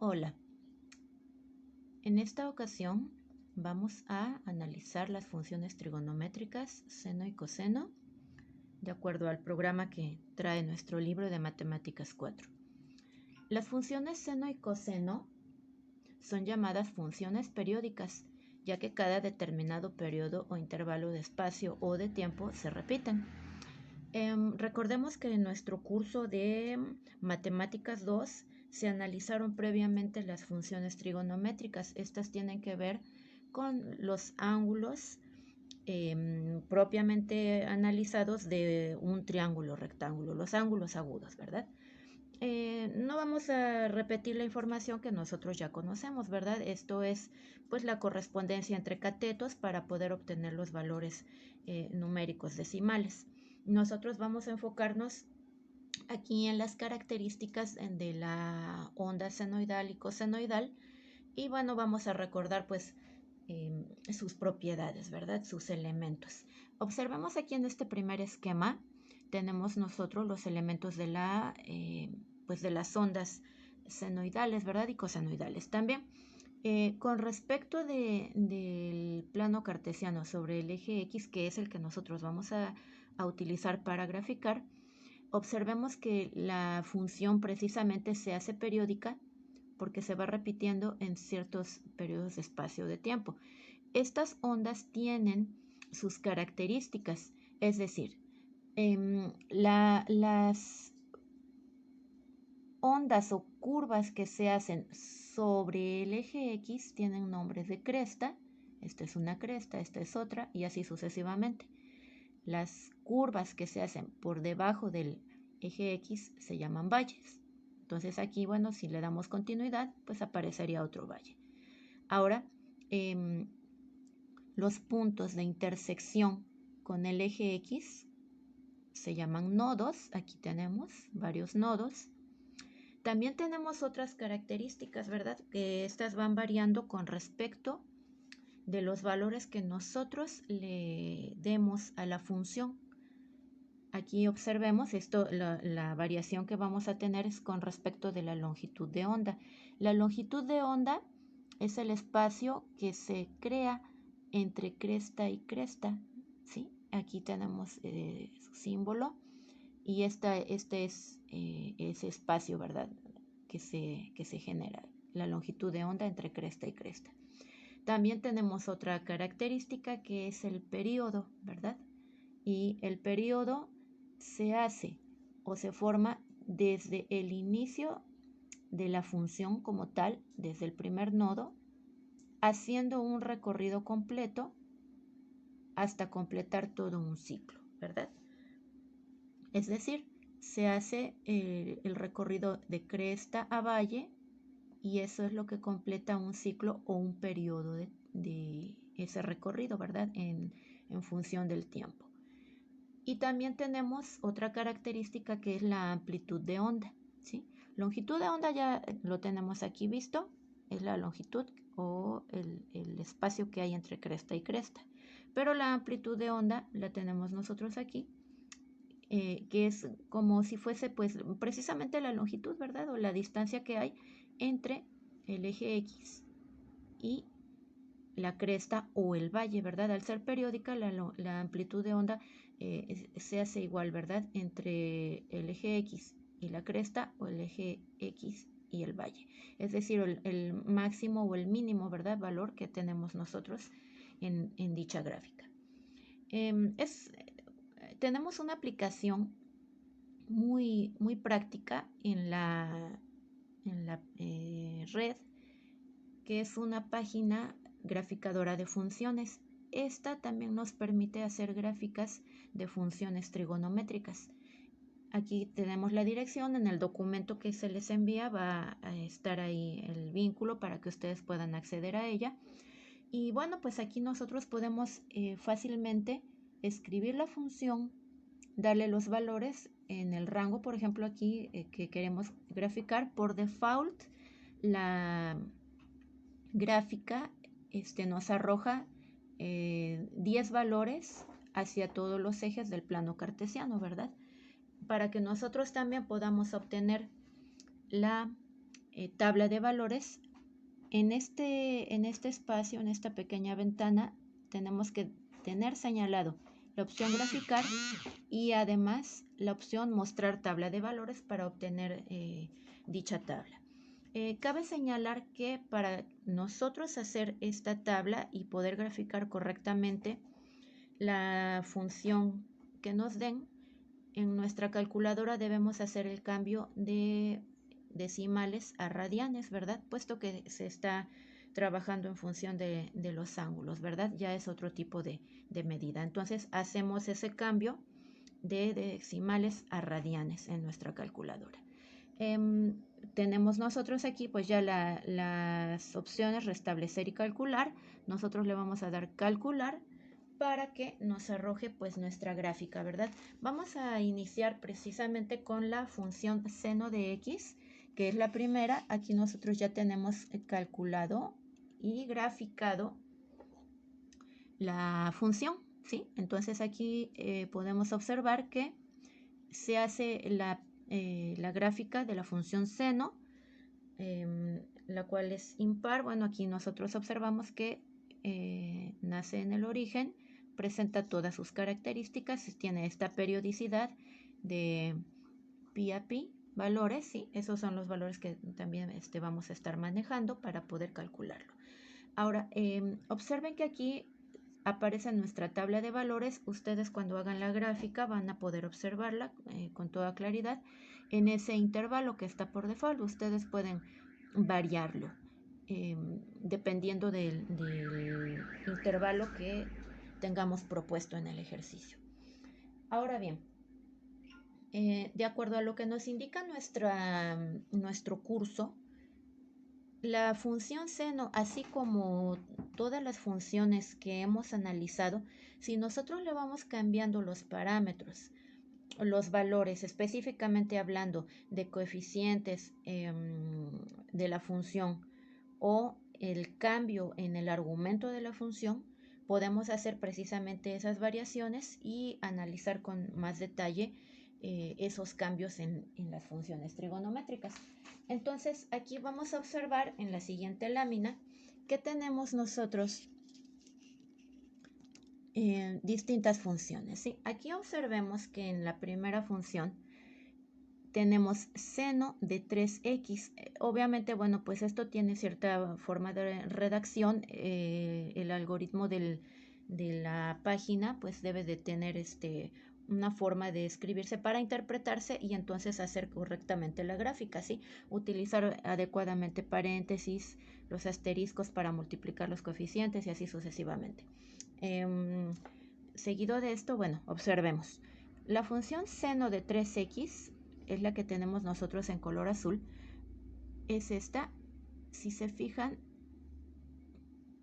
Hola, en esta ocasión vamos a analizar las funciones trigonométricas seno y coseno de acuerdo al programa que trae nuestro libro de Matemáticas 4. Las funciones seno y coseno son llamadas funciones periódicas, ya que cada determinado periodo o intervalo de espacio o de tiempo se repiten. Recordemos que en nuestro curso de Matemáticas 2 se analizaron previamente las funciones trigonométricas. Estas tienen que ver con los ángulos propiamente analizados de un triángulo rectángulo, los ángulos agudos, ¿verdad? No vamos a repetir la información que nosotros ya conocemos, ¿verdad? Esto es pues la correspondencia entre catetos para poder obtener los valores numéricos decimales. Nosotros vamos a enfocarnos aquí en las características de la onda senoidal y cosenoidal y bueno, vamos a recordar pues sus propiedades, ¿verdad? Sus elementos. Observemos aquí en este primer esquema, tenemos nosotros los elementos de pues de las ondas senoidales, ¿verdad? Y cosenoidales también. Con respecto del plano cartesiano sobre el eje X, que es el que nosotros vamos a utilizar para graficar, observemos que la función precisamente se hace periódica porque se va repitiendo en ciertos periodos de espacio de tiempo. Estas ondas tienen sus características, es decir, las ondas o curvas que se hacen sobre el eje X tienen nombres de cresta. Esta es una cresta, esta es otra, y así sucesivamente. Las curvas que se hacen por debajo del eje X se llaman valles. Entonces aquí, bueno, si le damos continuidad, pues aparecería otro valle. Ahora, los puntos de intersección con el eje X se llaman nodos. Aquí tenemos varios nodos. También tenemos otras características, ¿verdad? Que estas van variando con respecto de los valores que nosotros le demos a la función. Aquí observemos esto, la variación que vamos a tener es con respecto de la longitud de onda. La longitud de onda es el espacio que se crea entre cresta y cresta, ¿sí? Aquí tenemos su símbolo y este es ese espacio, ¿verdad? Que se genera, la longitud de onda entre cresta y cresta. También tenemos otra característica que es el período, ¿verdad? Y el período se hace o se forma desde el inicio de la función como tal, desde el primer nodo, haciendo un recorrido completo hasta completar todo un ciclo, ¿verdad? Es decir, se hace el recorrido de cresta a valle y eso es lo que completa un ciclo o un periodo de ese recorrido, ¿verdad? En función del tiempo. Y también tenemos otra característica que es la amplitud de onda, ¿sí? Longitud de onda ya lo tenemos aquí visto, es la longitud o el espacio que hay entre cresta y cresta. Pero la amplitud de onda la tenemos nosotros aquí, que es como si fuese pues precisamente la longitud, ¿verdad? O la distancia que hay entre el eje X y la cresta o el valle, ¿verdad? Al ser periódica, la amplitud de onda se hace igual, ¿verdad? Entre el eje X y la cresta o el eje X y el valle. Es decir, el máximo o el mínimo, ¿verdad? Valor que tenemos nosotros en dicha gráfica. Tenemos una aplicación muy práctica en la red, que es una página graficadora de funciones. Esta también nos permite hacer gráficas de funciones trigonométricas. Aquí tenemos la dirección, en el documento que se les envía va a estar ahí el vínculo para que ustedes puedan acceder a ella. Y bueno, pues aquí nosotros podemos fácilmente escribir la función, darle los valores en el rango, por ejemplo, aquí que queremos graficar. Por default, la gráfica nos arroja 10 valores hacia todos los ejes del plano cartesiano, ¿verdad? Para que nosotros también podamos obtener la tabla de valores, en este espacio, en esta pequeña ventana, tenemos que tener señalado la opción graficar y además la opción mostrar tabla de valores para obtener dicha tabla. Cabe señalar que para nosotros hacer esta tabla y poder graficar correctamente la función que nos den, en nuestra calculadora debemos hacer el cambio de decimales a radianes, ¿verdad? Puesto que se está trabajando en función de los ángulos, ¿verdad? Ya es otro tipo de medida. Entonces hacemos ese cambio de decimales a radianes en nuestra calculadora. Tenemos nosotros aquí pues ya las opciones restablecer y calcular. Nosotros le vamos a dar calcular para que nos arroje pues nuestra gráfica, ¿verdad? Vamos a iniciar precisamente con la función seno de x, que es la primera. Aquí nosotros ya tenemos calculado y graficado la función, ¿sí? Entonces aquí podemos observar que se hace la gráfica de la función seno, la cual es impar. Bueno, aquí nosotros observamos que nace en el origen, presenta todas sus características, tiene esta periodicidad de pi a pi, valores, ¿sí? Esos son los valores que también vamos a estar manejando para poder calcularlo. Ahora, observen que aquí aparece nuestra tabla de valores. Ustedes cuando hagan la gráfica van a poder observarla con toda claridad en ese intervalo que está por default. Ustedes pueden variarlo dependiendo del intervalo que tengamos propuesto en el ejercicio. Ahora bien, de acuerdo a lo que nos indica nuestro curso, la función seno, así como todas las funciones que hemos analizado, si nosotros le vamos cambiando los parámetros, los valores, específicamente hablando de coeficientes de la función o el cambio en el argumento de la función, podemos hacer precisamente esas variaciones y analizar con más detalle esos cambios en las funciones trigonométricas. Entonces aquí vamos a observar en la siguiente lámina que tenemos nosotros distintas funciones, ¿sí? Aquí observemos que en la primera función tenemos seno de 3x. Obviamente, bueno, pues esto tiene cierta forma de redacción. El algoritmo de la página pues debe de tener una forma de escribirse para interpretarse y entonces hacer correctamente la gráfica, ¿sí? Utilizar adecuadamente paréntesis, los asteriscos para multiplicar los coeficientes y así sucesivamente. Seguido de esto, bueno, observemos. La función seno de 3x es la que tenemos nosotros en color azul. Es esta. Si se fijan,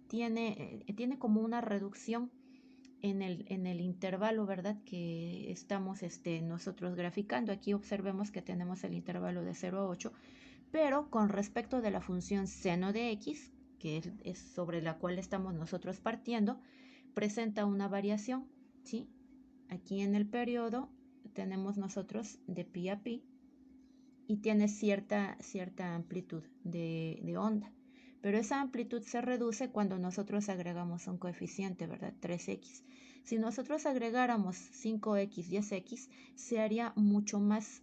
tiene como una reducción en el intervalo, ¿verdad? Que estamos nosotros graficando. Aquí observemos que tenemos el intervalo de 0 a 8, pero con respecto de la función seno de x, que es sobre la cual estamos nosotros partiendo, presenta una variación, ¿sí? Aquí en el periodo tenemos nosotros de pi a pi y tiene cierta amplitud de onda. Pero esa amplitud se reduce cuando nosotros agregamos un coeficiente, ¿verdad? 3x. Si nosotros agregáramos 5x, 10x, se haría mucho más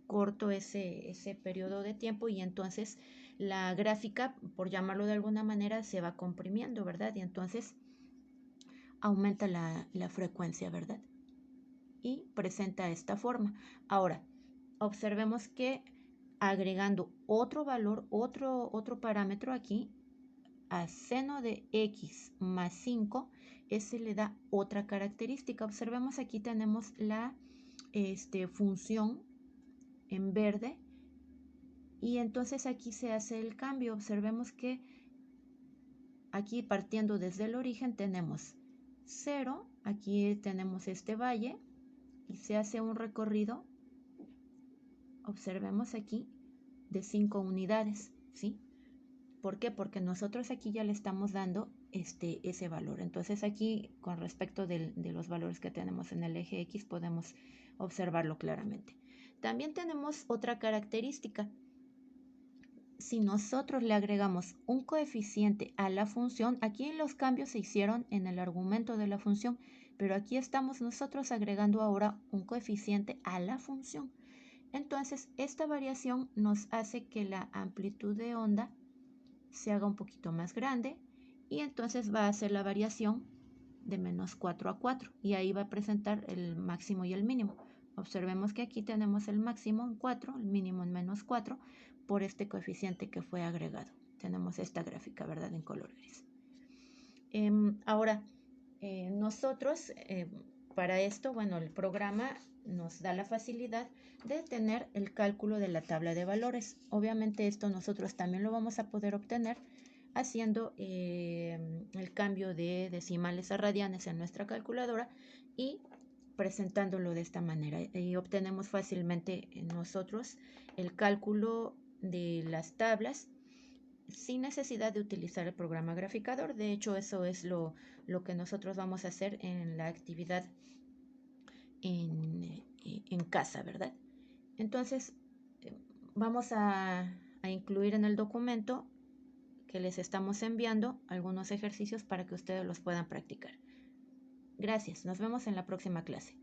corto ese periodo de tiempo y entonces la gráfica, por llamarlo de alguna manera, se va comprimiendo, ¿verdad? Y entonces aumenta la frecuencia, ¿verdad? Y presenta esta forma. Ahora, observemos que agregando otro valor, otro parámetro aquí, a seno de x más 5, ese le da otra característica. Observemos aquí tenemos la función en verde y entonces aquí se hace el cambio. Observemos que aquí partiendo desde el origen tenemos 0, aquí tenemos este valle y se hace un recorrido, observemos aquí, de 5 unidades, ¿sí? ¿Por qué? Porque nosotros aquí ya le estamos dando ese valor. Entonces aquí, con respecto de los valores que tenemos en el eje X, podemos observarlo claramente. También tenemos otra característica. si nosotros le agregamos un coeficiente a la función, aquí los cambios se hicieron en el argumento de la función, pero aquí estamos nosotros agregando ahora un coeficiente a la función. Entonces, esta variación nos hace que la amplitud de onda se haga un poquito más grande y entonces va a ser la variación de menos 4 a 4 y ahí va a presentar el máximo y el mínimo. Observemos que aquí tenemos el máximo en 4, el mínimo en menos 4 por este coeficiente que fue agregado. Tenemos esta gráfica, ¿verdad? En color gris. Ahora, nosotros para esto, bueno, el programa nos da la facilidad de tener el cálculo de la tabla de valores. Obviamente esto nosotros también lo vamos a poder obtener haciendo el cambio de decimales a radianes en nuestra calculadora y presentándolo de esta manera. Y obtenemos fácilmente nosotros el cálculo de las tablas sin necesidad de utilizar el programa graficador. De hecho, eso es lo que nosotros vamos a hacer en la actividad en casa, ¿verdad? Entonces, vamos a incluir en el documento que les estamos enviando algunos ejercicios para que ustedes los puedan practicar. Gracias, nos vemos en la próxima clase.